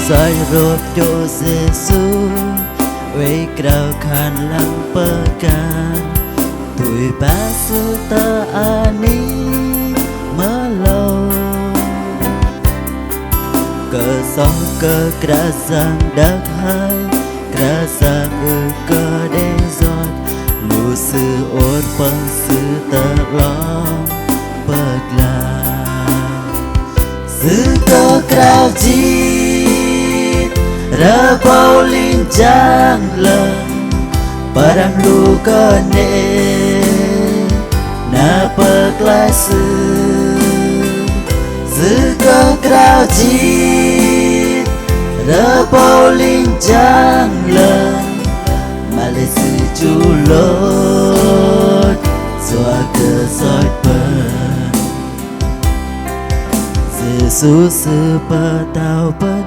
Soi rộp cho Giê-xu Với крау khăn lăng bờ can Tuổi ba sư ta ani mơ lâu Cờ gió cờ krá giang đắc hai Krá giang cờ đê giọt Lù sư ôn phân sư ta lòng bờ làng Sư cờ krao chi Ra bao linh trang lần Padam lu cơ nê Na bờ lai sư Sư cơ krao chi Ra bao linh trang lần Mà lê sư chú lốt Doa cơ soi bần Giê-xu sư bờ tao bần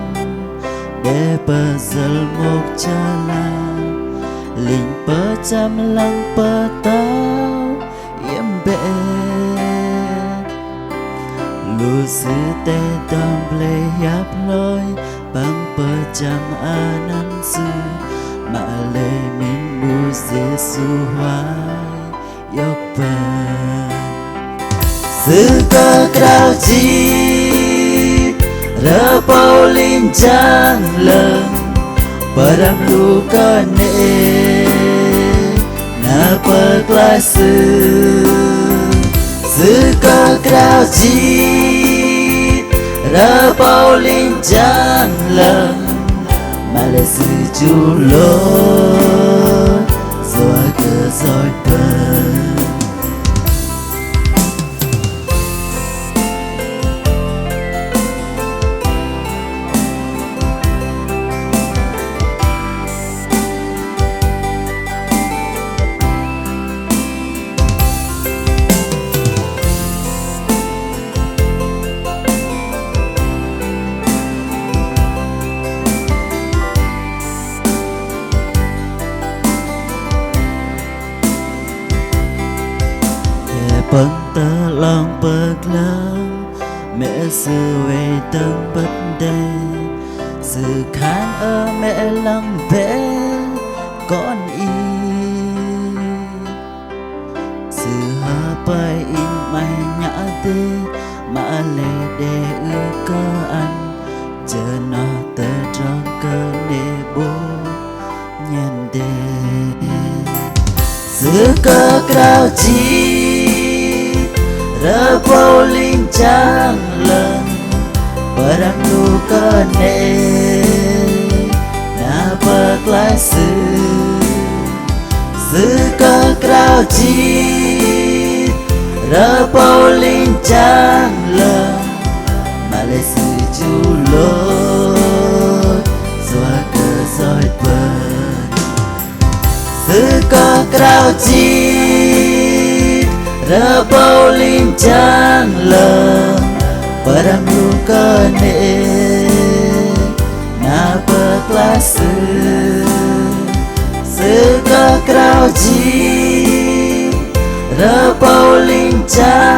Để bờ dần ngọc cha la Linh bờ chăm lăng bờ tao Yếm bệ Lù sư tê tâm lê hiếp lôi Bằng bờ chăm an sư Mà lê mình đu Giê-xu hoài Yốc bần Sư cơ krao chi Ra bao linh trang lần Padam lu cơ nê Na bờ lai sư Sư cơ krao chi Ra bao linh trang lần Mà lê sư chú lốt Doa cơ soi bần Bần ta lòng bậc lăng Mẹ sư về tân bất đề Sư khán ở mẹ lăng bé Con y Sư hà bài in mày nhã tê Mà lê đê ư cơ ăn Chờ nó tơ trong cơ nê bố Nhân đê Sư cơ krao chi Ra bao linh trang lần Padam lu cơ nê Na bờ lai sư Sư cơ krao chi Ra bao linh trang lần Mà lê sư chú lốt Doa cơ soi bần Sư cơ krao chi Ra bao linh trang lần Padam lu cơ nê Na bờ lai sư Sư cơ krao chi Ra bao linh trang